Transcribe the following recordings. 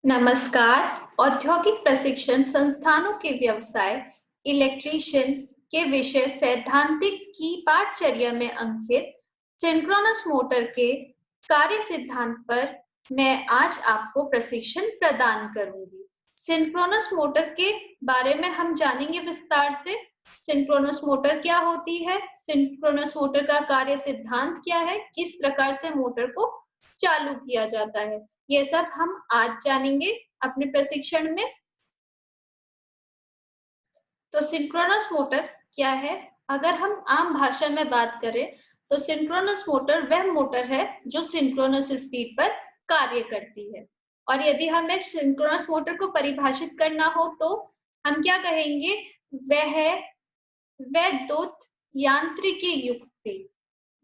नमस्कार। औद्योगिक प्रशिक्षण संस्थानों के व्यवसाय इलेक्ट्रीशियन के विषय सैद्धांतिक की पाठचर्या में अंकित सिंक्रोनस मोटर के कार्य सिद्धांत पर मैं आज आपको प्रशिक्षण प्रदान करूंगी। सिंक्रोनस मोटर के बारे में हम जानेंगे विस्तार से। सिंक्रोनस मोटर क्या होती है, सिंक्रोनस मोटर का कार्य सिद्धांत क्या है, किस प्रकार से मोटर को चालू किया जाता है, ये सब हम आज जानेंगे अपने प्रशिक्षण में। तो सिंक्रोनस मोटर क्या है? अगर हम आम भाषा में बात करें तो सिंक्रोनस मोटर वह मोटर है जो सिंक्रोनस स्पीड पर कार्य करती है। और यदि हमें सिंक्रोनस मोटर को परिभाषित करना हो तो हम क्या कहेंगे? वह विद्युत यांत्रिकी युक्ति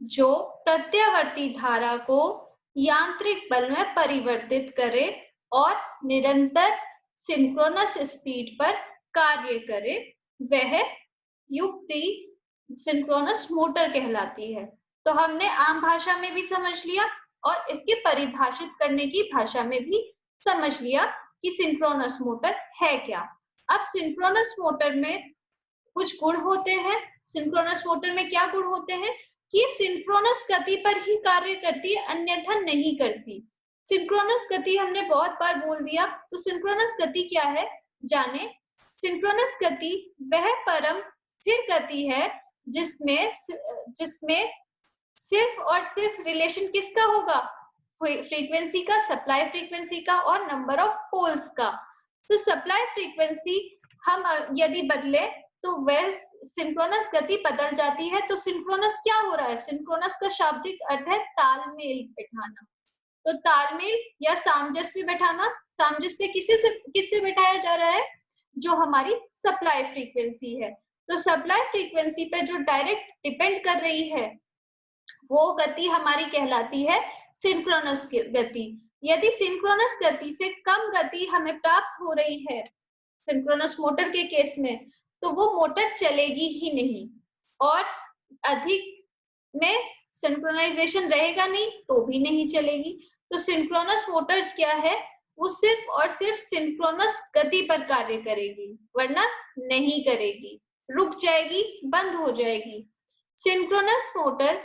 जो प्रत्यावर्ती धारा को यांत्रिक बल में परिवर्तित करे और निरंतर सिंक्रोनस स्पीड पर कार्य करे, वह युक्ति सिंक्रोनस मोटर कहलाती है। तो हमने आम भाषा में भी समझ लिया और इसके परिभाषित करने की भाषा में भी समझ लिया कि सिंक्रोनस मोटर है क्या। अब सिंक्रोनस मोटर में कुछ गुण होते हैं। सिंक्रोनस मोटर में क्या गुण होते हैं कि सिंक्रोनस गति पर ही कार्य करती है, अन्यथा नहीं करती। सिंक्रोनस गति हमने बहुत बार बोल दिया, तो सिंक्रोनस गति क्या है जाने। सिंक्रोनस गति वह परम स्थिर गति है जिसमें सिर्फ और सिर्फ रिलेशन किसका होगा? फ्रीक्वेंसी का, सप्लाई फ्रीक्वेंसी का और नंबर ऑफ पोल्स का। तो सप्लाई फ्रीक्वेंसी हम यदि बदले तो वह सिंक्रोनस गति बदल जाती है। तो सिंक्रोनस क्या हो रहा है? सिंक्रोनस का शाब्दिक अर्थ है तालमेल बैठाना। तो तालमेल या सामंजस्य बैठाना। सामंजस्य किससे बैठाया जा रहा है? जो हमारी सप्लाई फ्रीक्वेंसी है। तो सप्लाई फ्रीक्वेंसी पे जो डायरेक्ट डिपेंड कर रही है वो गति हमारी कहलाती है सिंक्रोनस गति। यदि सिंक्रोनस गति से कम गति हमें प्राप्त हो रही है सिंक्रोनस मोटर के केस में, तो वो मोटर चलेगी ही नहीं और अधिक में सिंक्रोनाइजेशन रहेगा नहीं तो भी नहीं चलेगी। तो सिंक्रोनस मोटर क्या है? वो सिर्फ और सिर्फ सिंक्रोनस गति पर कार्य करेगी, वरना नहीं करेगी, रुक जाएगी, बंद हो जाएगी। सिंक्रोनस मोटर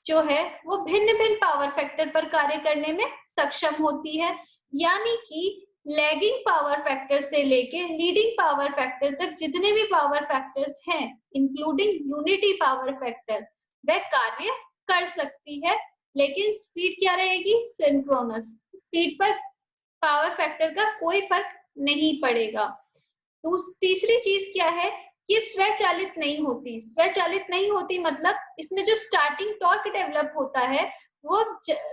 जो है वो भिन्न भिन्न पावर फैक्टर पर कार्य करने में सक्षम होती है, यानी कि लैगिंग पावर फैक्टर से लेके लीडिंग पावर फैक्टर तक जितने भी पावर फैक्टर्स हैं इंक्लूडिंग यूनिटी पावर फैक्टर, वह कार्य कर सकती है। लेकिन स्पीड क्या रहेगी? सिंक्रोनस स्पीड पर पावर फैक्टर का कोई फर्क नहीं पड़ेगा। तो तीसरी चीज क्या है कि स्वचालित नहीं होती। स्वचालित नहीं होती मतलब इसमें जो स्टार्टिंग टॉर्क डेवलप होता है वो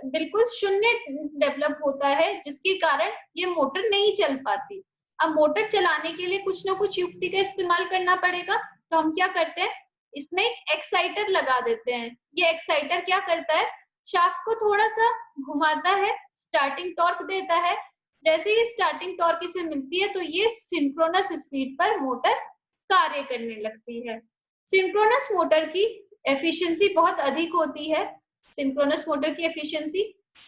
बिल्कुल शून्य डेवलप होता है, जिसके कारण ये मोटर नहीं चल पाती। अब मोटर चलाने के लिए कुछ ना कुछ युक्ति का इस्तेमाल करना पड़ेगा। तो हम क्या करते हैं? इसमें एक्साइटर लगा देते हैं। ये एक्साइटर क्या करता है? शाफ्ट को थोड़ा सा घुमाता है, स्टार्टिंग टॉर्क देता है। जैसे ही स्टार्टिंग टॉर्क इसे मिलती है तो ये सिंक्रोनस स्पीड पर मोटर कार्य करने लगती है। सिंक्रोनस मोटर की एफिशिएंसी बहुत अधिक होती है। सिंक्रोनस मोटर की एफिशिएंसी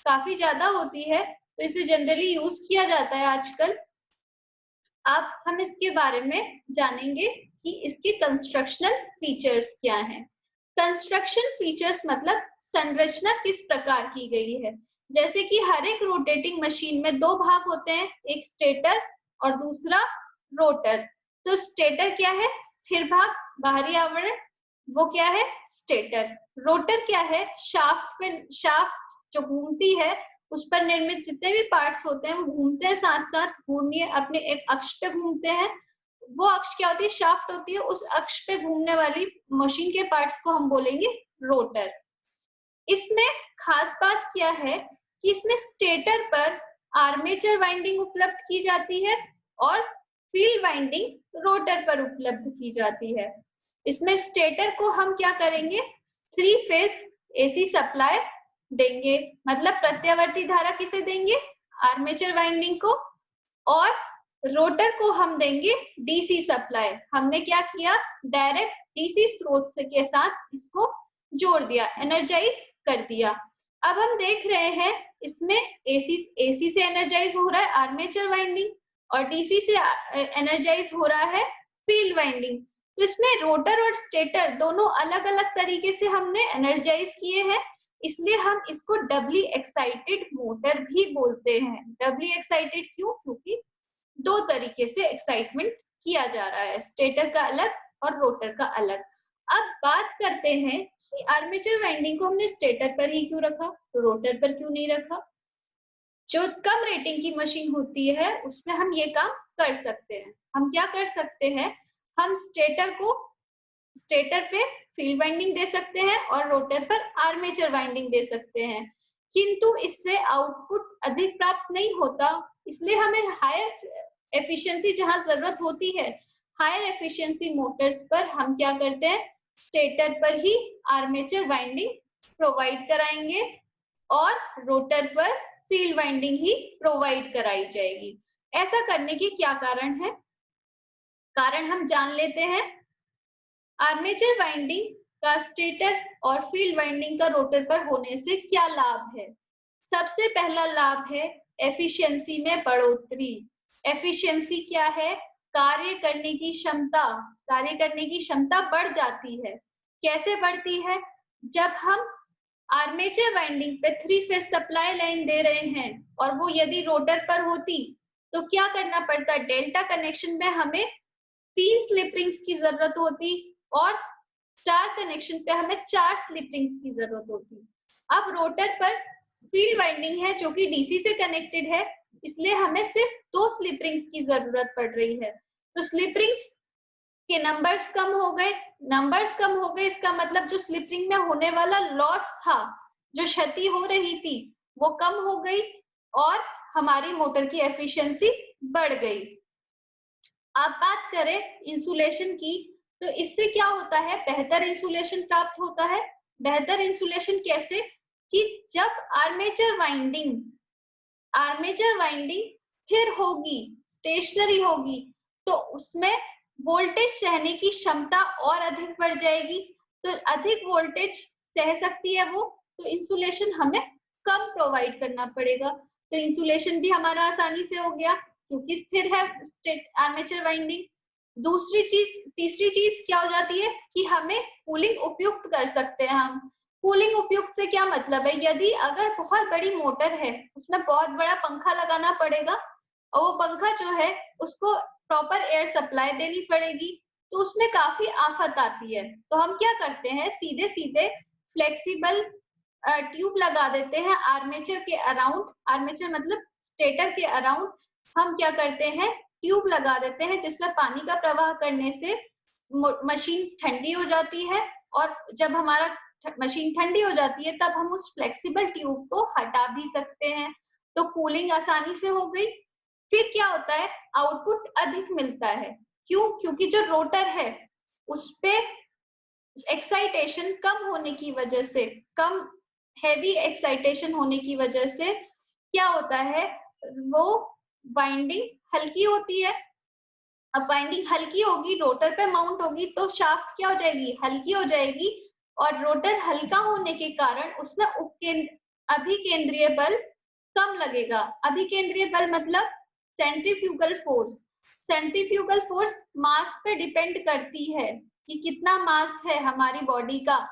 काफी ज्यादा होती है, तो इसे जनरली यूज किया जाता है आजकल। अब हम इसके बारे में जानेंगे कि इसके कंस्ट्रक्शनल फीचर्स क्या हैं। कंस्ट्रक्शन फीचर्स मतलब संरचना किस प्रकार की गई है। जैसे कि हर एक रोटेटिंग मशीन में दो भाग होते हैं, एक स्टेटर और दूसरा रोटर। तो स्टेटर क्या है? स्थिर भाग, बाहरी आवरण, वो क्या है? स्टेटर। रोटर क्या है? शाफ्ट जो घूमती है उस पर निर्मित जितने भी पार्ट्स होते हैं वो घूमते हैं, साथ साथ घूर्णीय अपने एक अक्ष पे घूमते हैं। वो अक्ष क्या होती है? शाफ्ट होती है। उस अक्ष पे घूमने वाली मशीन के पार्ट्स को हम बोलेंगे रोटर। इसमें खास बात क्या है कि इसमें स्टेटर पर आर्मेचर वाइंडिंग उपलब्ध की जाती है और फील्ड वाइंडिंग रोटर पर उपलब्ध की जाती है। इसमें स्टेटर को हम क्या करेंगे? 3 फेज एसी सप्लाई देंगे, मतलब प्रत्यावर्ती धारा किसे देंगे? आर्मेचर वाइंडिंग को। और रोटर को हम देंगे डीसी सप्लाई। हमने क्या किया? डायरेक्ट डीसी स्रोत के साथ इसको जोड़ दिया, एनर्जाइज कर दिया। अब हम देख रहे हैं इसमें एसी से एनर्जाइज हो रहा है आर्मेचर वाइंडिंग और डीसी से एनर्जाइज हो रहा है फील्ड वाइंडिंग। तो इसमें रोटर और स्टेटर दोनों अलग अलग तरीके से हमने एनर्जाइज किए हैं, इसलिए हम इसको डबली एक्साइटेड मोटर भी बोलते हैं। डबली एक्साइटेड क्यों? क्योंकि दो तरीके से एक्साइटमेंट किया जा रहा है, स्टेटर का अलग और रोटर का अलग। अब बात करते हैं कि आर्मेचर वाइंडिंग को हमने स्टेटर पर ही क्यों रखा, तो रोटर पर क्यों नहीं रखा। जो कम रेटिंग की मशीन होती है उसमें हम ये काम कर सकते हैं। हम क्या कर सकते हैं, हम स्टेटर पे फील्ड वाइंडिंग दे सकते हैं और रोटर पर आर्मेचर वाइंडिंग दे सकते हैं, किंतु इससे आउटपुट अधिक प्राप्त नहीं होता। इसलिए हमें हायर एफिशिएंसी जहां जरूरत होती है, हायर एफिशिएंसी मोटर्स पर हम क्या करते हैं, स्टेटर पर ही आर्मेचर वाइंडिंग प्रोवाइड कराएंगे और रोटर पर फील्ड वाइंडिंग ही प्रोवाइड कराई जाएगी। ऐसा करने के क्या कारण है, कारण हम जान लेते हैं। आर्मेचर वाइंडिंग का स्टेटर और फील्ड वाइंडिंग का रोटर पर होने से क्या लाभ है। सबसे पहला लाभ है एफिशिएंसी में बढ़ोतरी। एफिशिएंसी क्या है, कार्य करने की क्षमता, कार्य करने की क्षमता बढ़ जाती है। कैसे बढ़ती है, जब हम आर्मेचर वाइंडिंग पे 3 फेज सप्लाई लाइन दे रहे हैं और वो यदि रोटर पर होती तो क्या करना पड़ता, डेल्टा कनेक्शन में हमें 3 स्लिप रिंग्स की जरूरत होती और स्टार कनेक्शन पे हमें 4 स्लिप रिंग्स की जरूरत होती। अब रोटर पर फील्ड वाइंडिंग है जो कि डीसी से कनेक्टेड है, इसलिए हमें सिर्फ 2 स्लिप रिंग्स की जरूरत पड़ रही है। तो स्लिप रिंग्स के नंबर्स कम हो गए, नंबर्स कम हो गए इसका मतलब जो स्लिप रिंग में होने वाला लॉस था, जो क्षति हो रही थी वो कम हो गई और हमारी मोटर की एफिशिएंसी बढ़ गई। अब बात करें इंसुलेशन की, तो इससे क्या होता है, बेहतर इंसुलेशन प्राप्त होता है। बेहतर इंसुलेशन कैसे, कि जब आर्मेचर वाइंडिंग स्थिर होगी, स्टेशनरी होगी, तो उसमें वोल्टेज सहने की क्षमता और अधिक बढ़ जाएगी। तो अधिक वोल्टेज सह सकती है वो, तो इंसुलेशन हमें कम प्रोवाइड करना पड़ेगा। तो इंसुलेशन भी हमारा आसानी से हो गया क्योंकि स्थिर है आर्मेचर वाइंडिंग। तीसरी चीज क्या हो जाती है कि हमें कूलिंग उपयुक्त कर सकते हैं हम। कूलिंग उपयुक्त से क्या मतलब है, यदि अगर बहुत बड़ी मोटर है उसमें बहुत बड़ा पंखा लगाना पड़ेगा और वो पंखा जो है उसको प्रॉपर एयर सप्लाई देनी पड़ेगी, तो उसमें काफी आफत आती है। तो हम क्या करते हैं, सीधे सीधे फ्लेक्सिबल ट्यूब लगा देते हैं आर्मेचर के अराउंड, आर्मेचर मतलब स्टेटर के अराउंड हम क्या करते हैं, ट्यूब लगा देते हैं जिसमें पानी का प्रवाह करने से मशीन ठंडी हो जाती है और जब हमारा मशीन ठंडी हो जाती है तब हम उस फ्लेक्सिबल ट्यूब को हटा भी सकते हैं। तो कूलिंग आसानी से हो गई। फिर क्या होता है, आउटपुट अधिक मिलता है। क्यों? क्योंकि जो रोटर है उस पे एक्साइटेशन कम होने की वजह से, कम हैवी एक्साइटेशन होने की वजह से क्या होता है, वो वाइंडिंग हल्की होती है। अब वाइंडिंग हल्की होगी, रोटर पे माउंट होगी, तो शाफ्ट क्या हो जाएगी, हल्की हो जाएगी और रोटर हल्का होने के कारण उसमें अभिकेंद्रीय बल कम लगेगा। अभिकेंद्रीय बल मतलब centrifugal force. Centrifugal force mass पे डिपेंड करती है कि कितना मास है हमारी बॉडी का,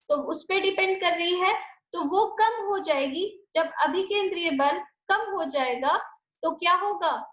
तो उस पे डिपेंड कर रही है। तो वो कम हो जाएगी। जब अभिकेंद्रीय बल कम हो जाएगा तो क्या होगा,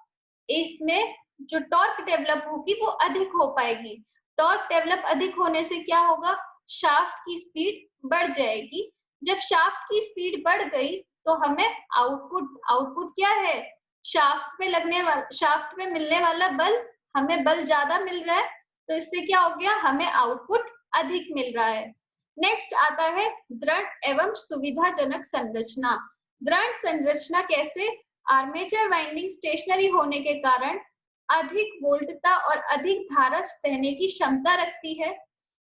इसमें जो टॉर्क डेवलप होगी वो अधिक हो पाएगी। टॉर्क डेवलप अधिक होने से क्या होगा, शाफ्ट की स्पीड बढ़ जाएगी। जब शाफ्ट की स्पीड बढ़ गई तो हमें आउटपुट क्या है, शाफ्ट में मिलने वाला बल, हमें बल ज्यादा मिल रहा है, तो इससे क्या हो गया, हमें आउटपुट अधिक मिल रहा है। नेक्स्ट आता है दृढ़ एवं सुविधाजनक संरचना। दृढ़ संरचना कैसे, आर्मेचर वाइंडिंग स्टेशनरी होने के कारण अधिक वोल्टता और अधिक धारा सहने की क्षमता रखती है।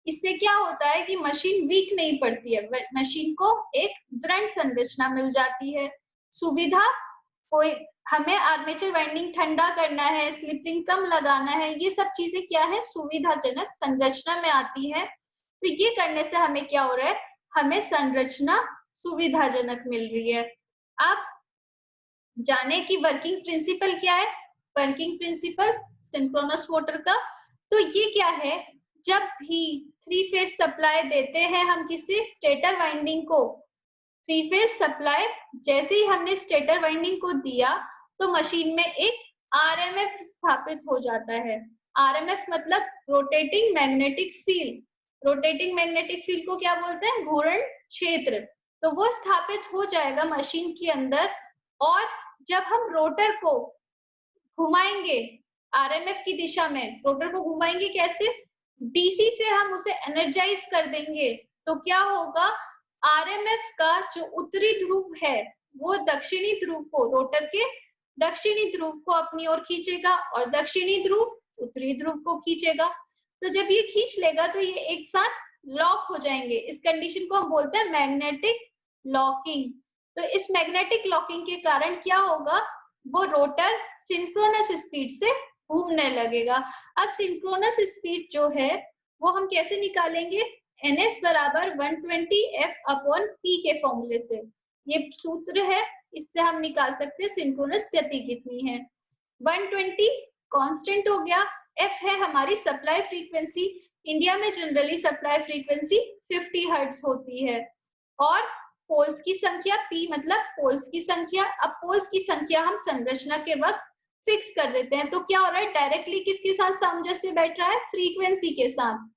इससे क्या होता है कि मशीन वीक नहीं पड़ती है, मशीन को एक दृढ़ संरचना मिल जाती है। सुविधा, कोई हमें आर्मेचर वाइंडिंग ठंडा करना है, स्लिप रिंग कम लगाना है, ये सब चीजें क्या है, सुविधाजनक संरचना में आती है। तो ये करने से हमें क्या हो रहा है, हमें संरचना सुविधाजनक मिल रही है। आप जाने की वर्किंग प्रिंसिपल क्या है? वर्किंग प्रिंसिपल सिंक्रोनस मोटर का, तो ये क्या है, जब भी 3 फेज सप्लाई देते हैं हम किसी स्टेटर वाइंडिंग को, 3 फेज सप्लाई जैसे ही हमने स्टेटर वाइंडिंग को दिया तो मशीन में एक आरएमएफ स्थापित हो जाता है। आरएमएफ मतलब rotating magnetic field. Rotating magnetic field को क्या बोलते हैं? घूर्ण क्षेत्र। तो वो स्थापित हो जाएगा मशीन के अंदर, और जब हम रोटर को घुमाएंगे आरएमएफ की दिशा में, रोटर को घुमाएंगे कैसे? डीसी से हम उसे एनर्जाइज कर देंगे, तो क्या होगा, आरएमएफ का जो उत्तरी ध्रुव है वो दक्षिणी ध्रुव को, रोटर के दक्षिणी ध्रुव को अपनी ओर खींचेगा और दक्षिणी ध्रुव उत्तरी ध्रुव को खींचेगा। तो जब ये खींच लेगा तो ये एक साथ लॉक हो जाएंगे। इस कंडीशन को हम बोलते हैं मैग्नेटिक लॉकिंग। तो इस मैग्नेटिक लॉकिंग के कारण क्या होगा, वो रोटर सिंक्रोनस स्पीड से घूमने लगेगा। अब सिंक्रोनस स्पीड जो है वो हम कैसे निकालेंगे? ns बराबर 120 f अपॉन p के फॉर्मूले से, ये सूत्र है, इससे हम निकाल सकते हैं सिंक्रोनस गति कितनी है। 120 कांस्टेंट हो गया, f है हमारी सप्लाई फ्रीक्वेंसी। इंडिया में जनरली सप्लाई फ्रीक्वेंसी 50 हर्ट्ज होती है, और पोल्स की संख्या p मतलब पोल्स की संख्या। अब पोल्स की संख्या हम संरचना के वक्त फिक्स कर देते हैं, तो क्या हो रहा है, डायरेक्टली किसके साथ सामंजस्य बैठ रहा है? फ्रीक्वेंसी के साथ।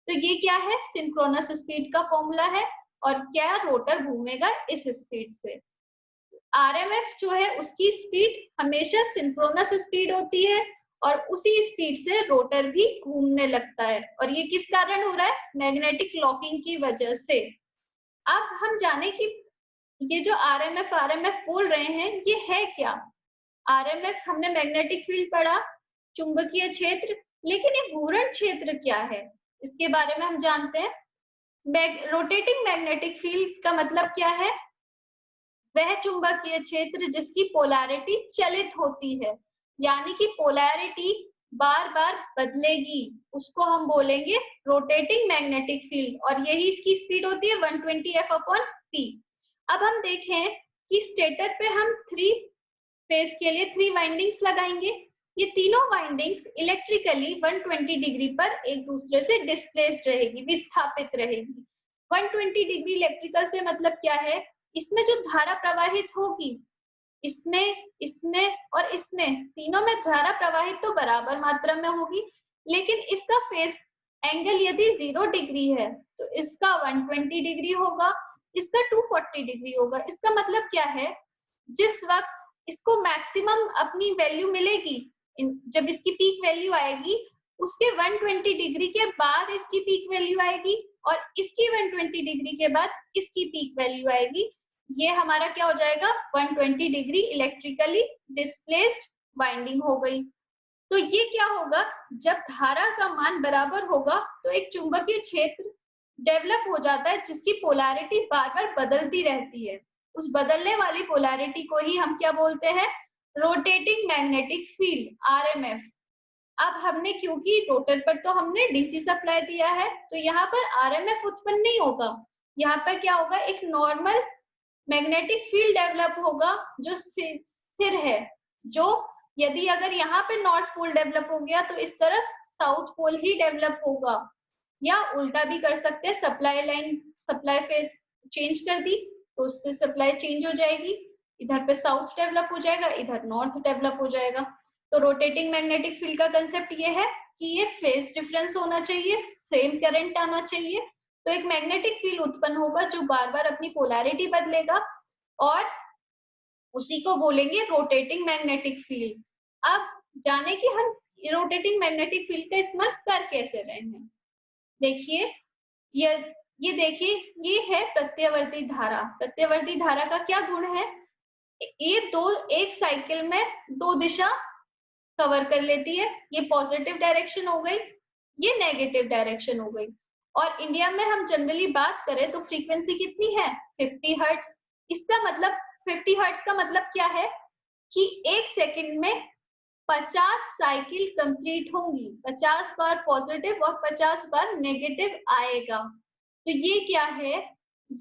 तो ये क्या है? सिंक्रोनस स्पीड का फॉर्मूला है, और क्या, रोटर घूमेगा इस स्पीड से। आरएमएफ जो है उसकी स्पीड हमेशा सिंक्रोनस स्पीड होती है, और उसी स्पीड से रोटर भी घूमने लगता है, और ये किस कारण हो रहा है? मैग्नेटिक लॉकिंग की वजह से। अब हम जाने कि ये जो आरएमएफ बोल रहे हैं ये है क्या? आरएमएफ हमने मैग्नेटिक फील्ड पढ़ा, चुंबकीय क्षेत्र, लेकिन ये घूर्ण क्षेत्र क्या है, इसके बारे में हम जानते हैं। रोटेटिंग मैग्नेटिक फील्ड का मतलब क्या है? वह चुंबकीय क्षेत्र जिसकी पोलैरिटी चलित होती है, यानी कि पोलैरिटी बार बार बदलेगी, उसको हम बोलेंगे रोटेटिंग मैग्नेटिक फील्ड, और यही इसकी स्पीड होती है 120 f अपॉन p। अब हम देखें कि स्टेटर पे हम 3 फेज के लिए 3 वाइंडिंग्स लगाएंगे। ये तीनों वाइंडिंग्स इलेक्ट्रिकली 120 डिग्री पर एक दूसरे से डिस्प्लेस्ड रहेगी, विस्थापित रहेगी। 120 डिग्री इलेक्ट्रिकल से मतलब क्या है, इसमें जो धारा प्रवाहित होगी, इसमें, इसमें और इसमें, तीनों में धारा प्रवाहित तो बराबर मात्रा में होगी, लेकिन इसका फेज एंगल यदि 0 डिग्री है तो इसका 120 डिग्री होगा, इसका 240 डिग्री होगा। इसका मतलब क्या है, जिस वक्त इसको मैक्सिमम अपनी वैल्यू मिलेगी, जब इसकी पीक वैल्यू आएगी, उसके 120 डिग्री के बाद इसकी पीक वैल्यू आएगी, और इसकी 120 डिग्री के बाद इसकी पीक वैल्यू आएगी। ये हमारा क्या हो जाएगा, 120 डिग्री इलेक्ट्रिकली डिस्प्लेस्ड वाइंडिंग हो गई। तो ये क्या होगा, जब धारा का मान बराबर होगा तो एक चुंबकीय क्षेत्र डेवलप हो जाता है जिसकी पोलैरिटी बार बार बदलती रहती है। उस बदलने वाली पोलैरिटी को ही हम क्या बोलते हैं? Rotating magnetic field, RMF. अब हमने, क्योंकि रोटर पर तो हमने डीसी सप्लाई दिया है, तो यहाँ पर आरएमएफ उत्पन्न नहीं होगा। यहाँ पर क्या होगा, एक नॉर्मल मैग्नेटिक फील्ड डेवलप होगा जो स्थिर है, जो यदि अगर यहाँ पे नॉर्थ पोल डेवलप हो गया तो इस तरफ साउथ पोल ही डेवलप होगा, या उल्टा भी कर सकते हैं, supply line, supply phase change कर दी तो उससे सप्लाई चेंज हो जाएगी, इधर पे साउथ डेवलप हो जाएगा, इधर नॉर्थ डेवलप हो जाएगा। तो रोटेटिंग मैग्नेटिक फील्ड का कंसेप्ट ये है कि ये फेज डिफरेंस होना चाहिए, सेम करंट आना चाहिए, तो एक मैग्नेटिक फील्ड उत्पन्न होगा जो बार बार अपनी पोलैरिटी बदलेगा, और उसी को बोलेंगे रोटेटिंग मैग्नेटिक फील्ड। अब जाने कि हम रोटेटिंग मैग्नेटिक फील्ड का इस्तेमाल कर कैसे रहे हैं। देखिए, ये देखिए, ये है प्रत्यावर्ती धारा। प्रत्यावर्ती धारा का क्या गुण है, ये एक साइकिल में 2 दिशा कवर कर लेती है। ये पॉजिटिव डायरेक्शन हो गई, ये नेगेटिव डायरेक्शन हो गई। और इंडिया में हम जनरली बात करें तो फ्रीक्वेंसी कितनी है, 50 हर्ट्ज। इसका मतलब 50 हर्ट्ज का मतलब क्या है कि 1 सेकंड में 50 साइकिल कंप्लीट होंगी, 50 बार पॉजिटिव और 50 बार नेगेटिव आएगा। तो ये क्या है,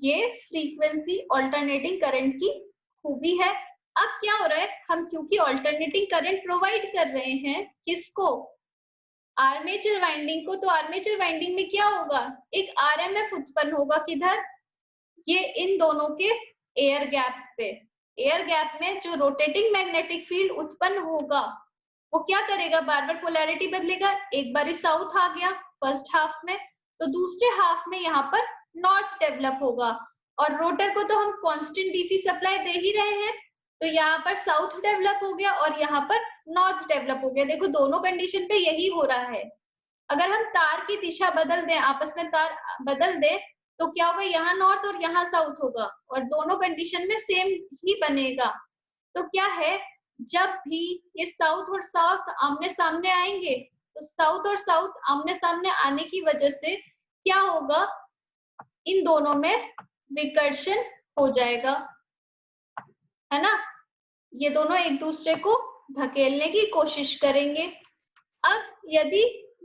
ये फ्रीक्वेंसी ऑल्टरनेटिंग करंट की खूबी है। अब क्या हो रहा है, हम क्योंकि ऑल्टरनेटिंग करंट प्रोवाइड कर रहे हैं किसको, आर्मेचर वाइंडिंग को, तो आर्मेचर वाइंडिंग में क्या होगा, एक आरएमएफ उत्पन्न होगा किधर, ये इन दोनों के एयर गैप पे। एयर गैप में जो रोटेटिंग मैग्नेटिक फील्ड उत्पन्न होगा वो क्या करेगा, बार बार पोलैरिटी बदलेगा। एक बार साउथ आ गया फर्स्ट हाफ में, तो दूसरे हाफ में यहाँ पर नॉर्थ डेवलप होगा। और रोटर को तो हम कांस्टेंट डीसी सप्लाई दे ही रहे हैं, तो यहाँ पर साउथ डेवलप हो गया और यहाँ पर नॉर्थ डेवलप हो गया। देखो दोनों कंडीशन पे यही हो रहा है। अगर हम तार की दिशा बदल दें, आपस में तार बदल दें, तो क्या होगा, यहाँ नॉर्थ और यहाँ साउथ होगा और दोनों कंडीशन में सेम ही बनेगा। तो क्या है, जब भी ये साउथ और साउथ आमने सामने आएंगे, तो साउथ और साउथ आमने सामने आने की वजह से क्या होगा, इन दोनों में विकर्षण हो जाएगा, है ना। ये दोनों एक दूसरे को धकेलने की कोशिश करेंगे। अब यदि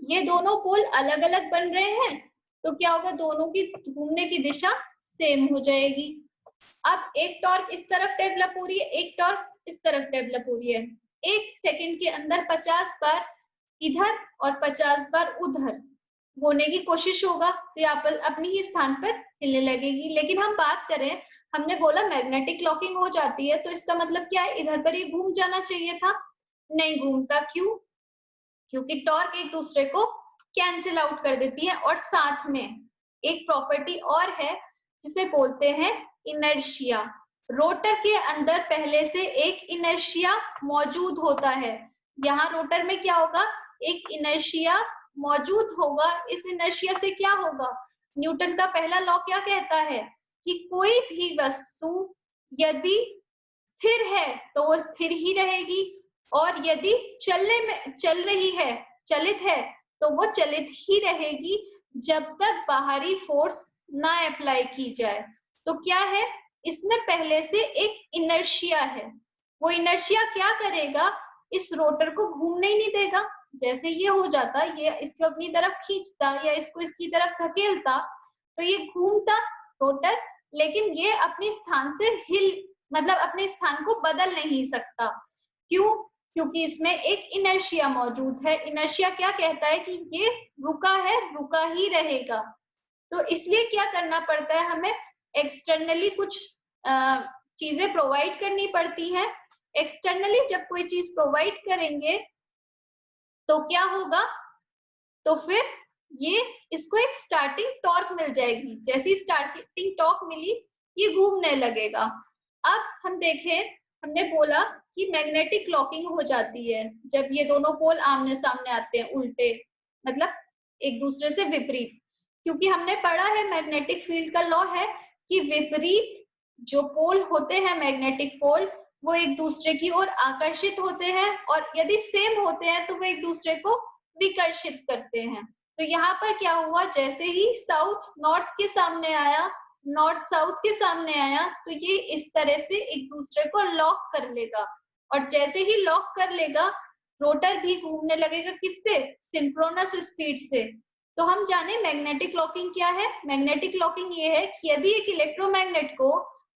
ये दोनों पोल अलग अलग बन रहे हैं तो क्या होगा, दोनों की घूमने की दिशा सेम हो जाएगी। अब एक टॉर्क इस तरफ डेवलप हो रही है, एक टॉर्क इस तरफ डेवलप हो रही है। एक सेकंड के अंदर 50 बार इधर और 50 बार उधर होने की कोशिश होगा, तो ये अपनी ही स्थान पर हिलने लगेगी। लेकिन हम बात करें, हमने बोला मैग्नेटिक लॉकिंग हो जाती है, तो इसका मतलब क्या है, इधर पर ये घूम जाना चाहिए था, नहीं घूमता। क्यों, क्योंकि टॉर्क एक दूसरे को कैंसिल आउट कर देती है। और साथ में एक प्रॉपर्टी और है जिसे बोलते हैं इनर्शिया। रोटर के अंदर पहले से एक इनर्शिया मौजूद होता है। यहाँ रोटर में क्या होगा, एक इनर्शिया मौजूद होगा। इस इनर्शिया से क्या होगा, न्यूटन का पहला लॉ क्या कहता है कि कोई भी वस्तु यदि स्थिर है तो वो स्थिर ही रहेगी, और यदि चल रही है, चलित है, तो वो चलित ही रहेगी जब तक बाहरी फोर्स ना अप्लाई की जाए। तो क्या है, इसमें पहले से एक इनर्शिया है। वो इनर्शिया क्या करेगा, इस रोटर को घूमने ही नहीं देगा। जैसे ये हो जाता, ये इसको अपनी तरफ खींचता या इसको इसकी तरफ धकेलता, तो ये घूमता रोटर, लेकिन ये अपने स्थान से मतलब अपने स्थान को बदल नहीं सकता। क्यों, क्योंकि इसमें एक इनर्शिया मौजूद है। इनर्शिया क्या कहता है कि ये रुका है, रुका ही रहेगा। तो इसलिए क्या करना पड़ता है, हमें एक्सटर्नली कुछ चीजें प्रोवाइड करनी पड़ती हैं। एक्सटर्नली जब कोई चीज प्रोवाइड करेंगे तो क्या होगा, तो फिर ये इसको एक स्टार्टिंग टॉर्क मिल जाएगी। जैसी स्टार्टिंग टॉर्क मिली, ये घूमने लगेगा। अब हम देखें, हमने बोला कि मैग्नेटिक लॉकिंग हो जाती है जब ये दोनों पोल आमने सामने आते हैं, उल्टे, मतलब एक दूसरे से विपरीत। क्योंकि हमने पढ़ा है, मैग्नेटिक फील्ड का लॉ है कि विपरीत जो पोल होते हैं, मैग्नेटिक पोल, वो एक दूसरे की ओर आकर्षित होते हैं, और यदि सेम होते हैं तो वो एक दूसरे को विकर्षित करते हैं। तो यहाँ पर क्या हुआ, जैसे ही साउथ नॉर्थ के सामने आया, नॉर्थ साउथ के सामने आया, तो ये इस तरह से एक दूसरे को लॉक कर लेगा। और जैसे ही लॉक कर लेगा, रोटर भी घूमने लगेगा, किससे, सिंक्रोनस स्पीड से। तो हम जाने मैग्नेटिक लॉकिंग क्या है। मैग्नेटिक लॉकिंग ये है कि यदि एक इलेक्ट्रोमैग्नेट को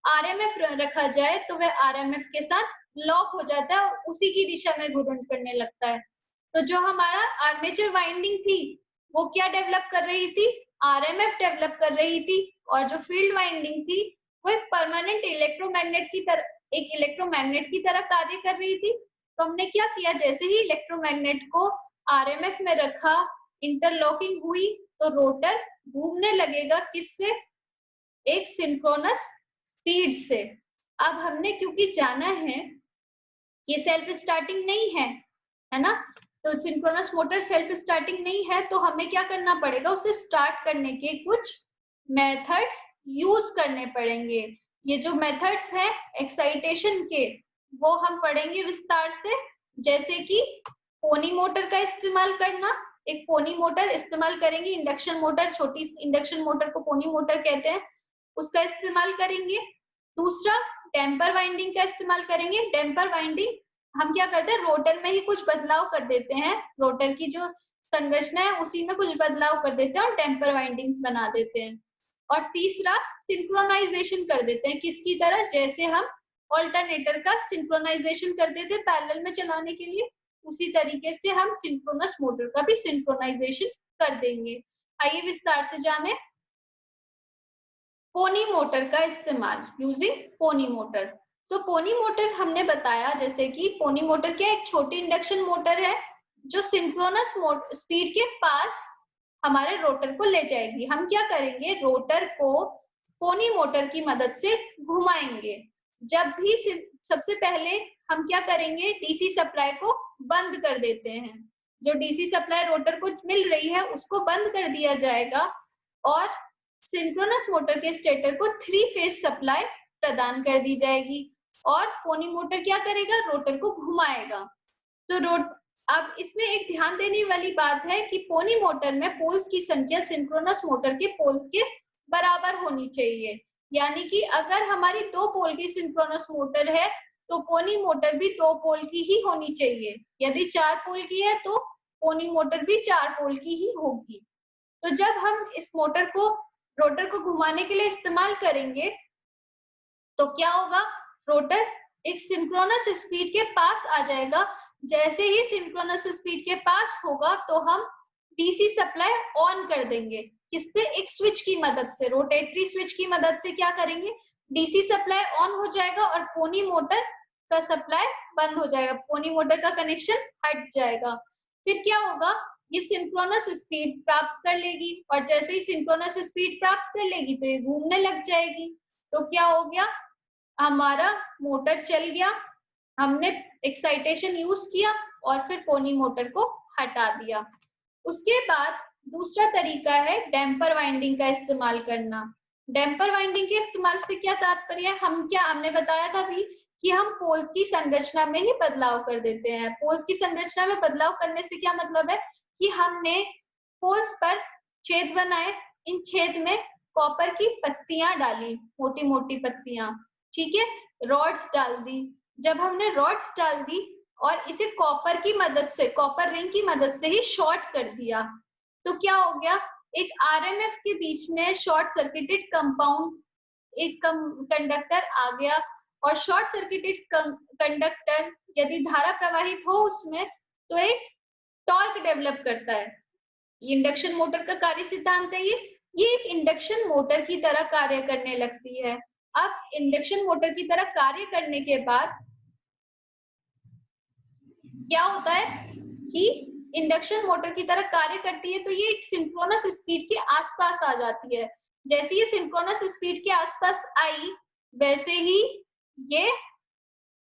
आरएमएफ रखा जाए तो वह आरएमएफ के साथ लॉक हो जाता है और उसी की दिशा में घूर्णन करने लगता है। तो जो हमारा आर्मेचर वाइंडिंग थी वो क्या डेवलप कर रही थी, आरएमएफ डेवलप कर रही थी। और जो फील्ड वाइंडिंग थी वो एक परमानेंट इलेक्ट्रोमैग्नेट की तरह कार्य कर रही थी। तो हमने क्या किया, जैसे ही इलेक्ट्रोमैग्नेट को आरएमएफ में रखा, इंटरलॉकिंग हुई, तो रोटर घूमने लगेगा, किससे, एक सिंक्रोनस स्पीड से। अब हमने क्योंकि जाना है कि सेल्फ स्टार्टिंग नहीं है ना, तो सिंक्रोनस मोटर सेल्फ स्टार्टिंग नहीं है, तो हमें क्या करना पड़ेगा, उसे स्टार्ट करने के कुछ मेथड्स यूज करने पड़ेंगे। ये जो मेथड्स हैं एक्साइटेशन के, वो हम पढ़ेंगे विस्तार से। जैसे कि पोनी मोटर का इस्तेमाल करना, एक पोनी मोटर इस्तेमाल करेंगे, इंडक्शन मोटर, छोटी इंडक्शन मोटर को पोनी मोटर कहते हैं, उसका इस्तेमाल करेंगे। दूसरा, डैम्पर वाइंडिंग का इस्तेमाल करेंगे। डैम्पर वाइंडिंग हम क्या करते हैं, रोटर में ही कुछ बदलाव कर देते हैं, रोटर की जो संरचना है उसी में कुछ बदलाव कर देते हैं और डैम्पर वाइंडिंग्स बना देते हैं। और तीसरा सिंक्रोनाइजेशन कर देते हैं, किसकी तरह, जैसे हम ऑल्टरनेटर का सिंक्रोनाइजेशन करते थे पैरेलल में चलाने के लिए, उसी तरीके से हम सिंक्रोनस मोटर का भी सिंक्रोनाइजेशन कर देंगे। आइए विस्तार से जाने पोनी मोटर का इस्तेमाल, यूजिंग पोनी मोटर। तो पोनी मोटर हमने बताया जैसे कि पोनी मोटर क्या, एक छोटी इंडक्शन मोटर है जो सिंक्रोनस स्पीड के पास हमारे रोटर को ले जाएगी। हम क्या करेंगे, रोटर को पोनी मोटर की मदद से घुमाएंगे। जब भी सबसे पहले हम क्या करेंगे, डीसी सप्लाई को बंद कर देते हैं। जो डीसी सप्लाई रोटर को मिल रही है उसको बंद कर दिया जाएगा और सिंक्रोनस मोटर के स्टेटर को 3 फेज सप्लाई प्रदान कर दी जाएगी और पोनी मोटर क्या करेगा, रोटर को घुमाएगा। तो अब इसमें एक ध्यान देने वाली बात है कि पोनी मोटर में पोल्स की संख्या सिंक्रोनस मोटर के पोल्स के बराबर होनी चाहिए। यानी कि अगर हमारी 2 पोल की सिंक्रोनस मोटर है तो पोनी मोटर भी 2 पोल की ही होनी चाहिए। यदि 4 पोल की है तो पोनी मोटर भी 4 पोल की ही होगी। तो जब हम इस मोटर को रोटर को घुमाने के लिए इस्तेमाल करेंगे तो क्या होगा, रोटर एक सिंक्रोनस स्पीड के पास आ जाएगा। जैसे ही सिंक्रोनस स्पीड के पास होगा तो हम डीसी सप्लाई ऑन कर देंगे, किससे, एक स्विच की मदद से, रोटेटरी स्विच की मदद से क्या करेंगे, डीसी सप्लाई ऑन हो जाएगा और पोनी मोटर का सप्लाई बंद हो जाएगा, पोनी मोटर का कनेक्शन हट जाएगा। फिर क्या होगा, ये सिंक्रोनस स्पीड प्राप्त कर लेगी और जैसे ही सिंक्रोनस स्पीड प्राप्त कर लेगी तो ये घूमने लग जाएगी। तो क्या हो गया, हमारा मोटर चल गया, हमने एक्साइटेशन यूज किया और फिर पोनी मोटर को हटा दिया। उसके बाद दूसरा तरीका है डैम्पर वाइंडिंग का इस्तेमाल करना। डैम्पर वाइंडिंग के इस्तेमाल से क्या तात्पर्य है, हमने बताया था भी कि हम पोल्स की संरचना में ही बदलाव कर देते हैं। पोल्स की संरचना में बदलाव करने से क्या मतलब है कि हमने पोल्स पर छेद बनाए, इन छेद में कॉपर की पत्तियां डाली, मोटी मोटी पत्तियां, ठीक है, रॉड्स डाल दी। जब हमने रॉड्स डाल दी और इसे कॉपर की मदद से, कॉपर रिंग की मदद से ही शॉर्ट कर दिया, तो क्या हो गया, एक आरएमएफ के बीच में शॉर्ट सर्किटेड कंपाउंड, एक कंडक्टर आ गया और शॉर्ट सर्किटेड कंडक्टर यदि धारा प्रवाहित हो उसमें तो एक टॉर्क डेवलप करता है। इंडक्शन मोटर का कार्य सिद्धांत है ये एक इंडक्शन मोटर की तरह कार्य करने लगती है। अब इंडक्शन मोटर की तरह कार्य करने के बाद क्या होता है कि इंडक्शन मोटर की तरह कार्य करती है तो ये एक सिंक्रोनस स्पीड के आसपास आ जाती है। जैसे ये सिंक्रोनस स्पीड के आसपास आई वैसे ही ये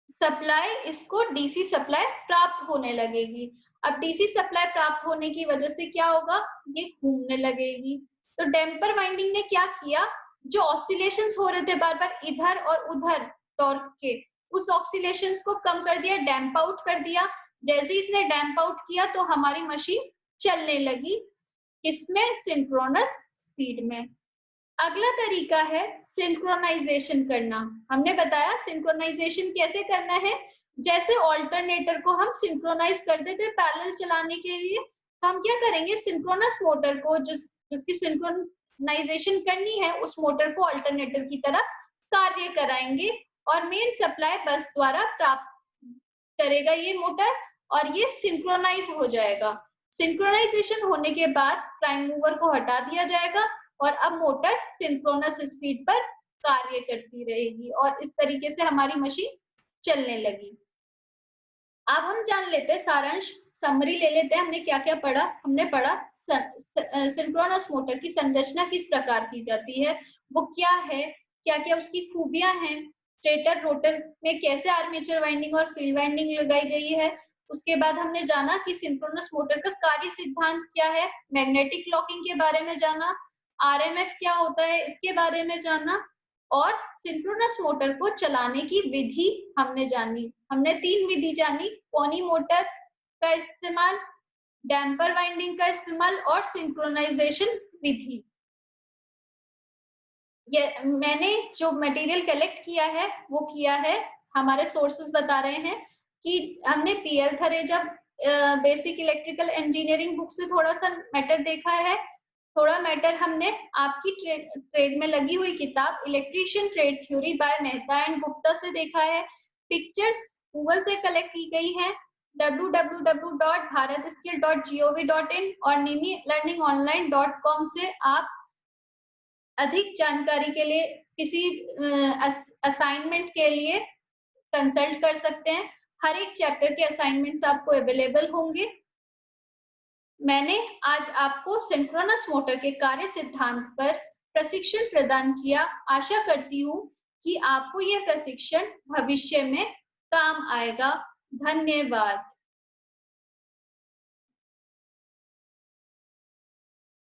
सप्लाई, इसको डीसी सप्लाई प्राप्त होने लगेगी। अब डीसी सप्लाई प्राप्त होने की वजह से क्या होगा, ये घूमने लगेगी। तो डैम्पर वाइंडिंग ने क्या किया, जो ऑसिलेशंस हो रहे थे बार बार इधर और उधर टॉर्क के, उस ऑसिलेशंस को कम कर दिया, डैम्प आउट कर दिया। जैसे इसने डैम्प आउट किया तो हमारी मशीन चलने लगी, इसमें सिंक्रोनस स्पीड में। अगला तरीका है सिंक्रोनाइजेशन करना। हमने बताया सिंक्रोनाइजेशन कैसे करना है, जैसे ऑल्टरनेटर को हम सिंक्रोनाइज कर देते पैरेलल चलाने के लिए, तो हम क्या करेंगे, सिंक्रोनस मोटर को जिसकी सिंक्रोनाइजेशन करनी है उस मोटर को ऑल्टरनेटर की तरह कार्य कराएंगे और मेन सप्लाई बस द्वारा प्राप्त करेगा ये मोटर और ये सिंक्रोनाइज हो जाएगा। सिंक्रोनाइजेशन होने के बाद प्राइम मूवर को हटा दिया जाएगा और अब मोटर सिंक्रोनस स्पीड पर कार्य करती रहेगी और इस तरीके से हमारी मशीन चलने लगी। अब हम जान लेते हैं सारांश, समरी ले लेते हैं, हमने क्या क्या पढ़ा। हमने पढ़ा सिंक्रोनस मोटर की संरचना किस प्रकार की जाती है, वो क्या है, क्या क्या उसकी खूबियां हैं, स्टेटर रोटर में कैसे आर्मेचर वाइंडिंग और फील्ड वाइंडिंग लगाई गई है। उसके बाद हमने जाना कि सिंक्रोनस मोटर का कार्य सिद्धांत क्या है, मैग्नेटिक लॉकिंग के बारे में जाना, आरएमएफ क्या होता है इसके बारे में जाना और सिंक्रोनस मोटर को चलाने की विधि हमने जानी। हमने 3 विधि जानी, पोनी मोटर का इस्तेमाल, डैम्पर वाइंडिंग का इस्तेमाल और सिंक्रोनाइजेशन विधि। ये मैंने जो मटेरियल कलेक्ट किया है वो किया है, हमारे सोर्सेस बता रहे हैं कि हमने PL Thareja basic electrical engineering book से थोड़ा सा मैटर देखा है थोड़ा मैटर हमने आपकी ट्रेड में लगी हुई किताब electrician trade theory by Mehta and Gupta से देखा है। पिक्चर्स गूगल से कलेक्ट की गई हैं, www.bharatskill.gov.in और nimilearningonline.com से आप अधिक जानकारी के लिए किसी असाइनमेंट के लिए कंसल्ट कर सकते हैं। हर एक चैप्टर के असाइनमेंट्स आपको अवेलेबल होंगे। मैंने आज आपको सिंक्रोनस मोटर के कार्य सिद्धांत पर प्रशिक्षण प्रदान किया। आशा करती हूँ कि आपको यह प्रशिक्षण भविष्य में काम आएगा। धन्यवाद।